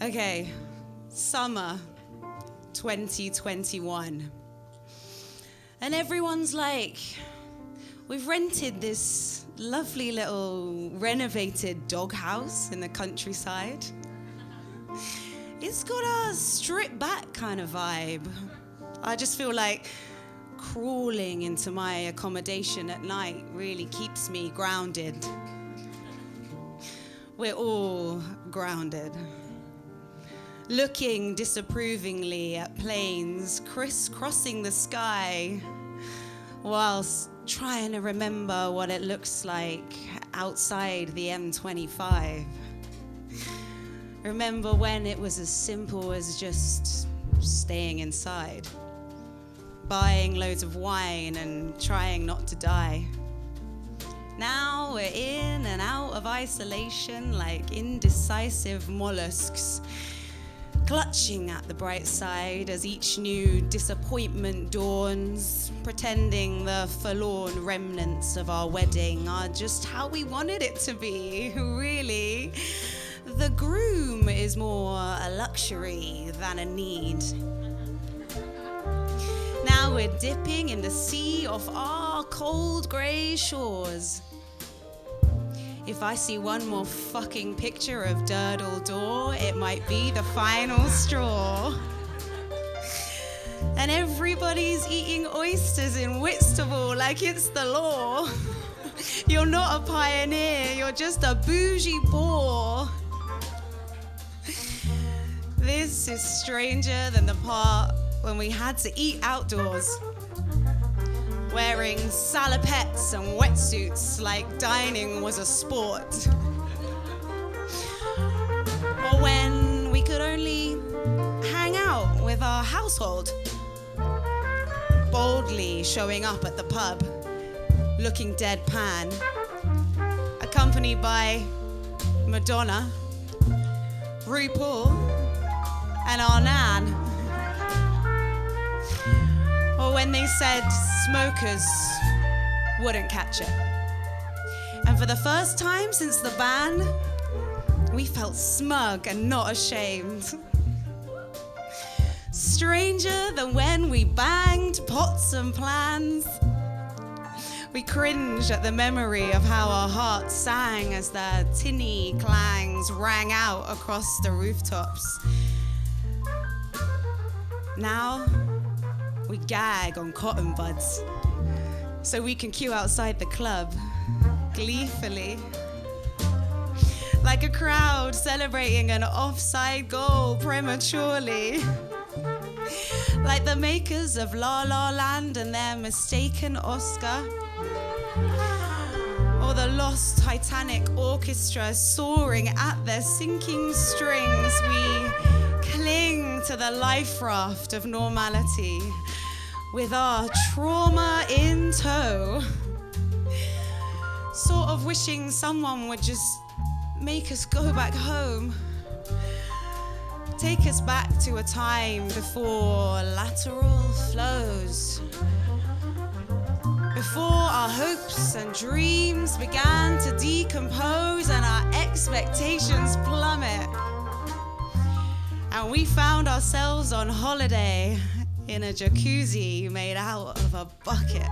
Okay, summer 2021. And everyone's like, we've rented this lovely little renovated doghouse in the countryside. It's got a stripped back kind of vibe. I just feel like crawling into my accommodation at night really keeps me grounded. We're all grounded. Looking disapprovingly at planes crisscrossing the sky whilst trying to remember what it looks like outside the M25. Remember when it was as simple as just staying inside, buying loads of wine and trying not to die. Now we're in and out of isolation like indecisive mollusks, clutching at the bright side as each new disappointment dawns, pretending the forlorn remnants of our wedding are just how we wanted it to be. Really, the groom is more a luxury than a need. Now we're dipping in the sea of our cold grey shores. If I see one more fucking picture of Durdle Door, it might be the final straw. And everybody's eating oysters in Whitstable like it's the law. You're not a pioneer, you're just a bougie bore. This is stranger than the part when we had to eat outdoors, wearing salopettes and wetsuits like dining was a sport. Or when we could only hang out with our household, boldly showing up at the pub, looking deadpan, accompanied by Madonna, RuPaul, and our Nan. Or when they said smokers wouldn't catch it. And for the first time since the ban, we felt smug and not ashamed. Stranger than when we banged pots and plans. We cringed at the memory of how our hearts sang as the tinny clangs rang out across the rooftops. Now, we gag on cotton buds so we can queue outside the club gleefully, like a crowd celebrating an offside goal prematurely, like the makers of La La Land and their mistaken Oscar, or the lost Titanic orchestra soaring at their sinking strings. We cling to the life raft of normality with our trauma in tow, sort of wishing someone would just make us go back home, take us back to a time before lateral flows, before our hopes and dreams began to decompose and our expectations plummet, and we found ourselves on holiday in a jacuzzi made out of a bucket.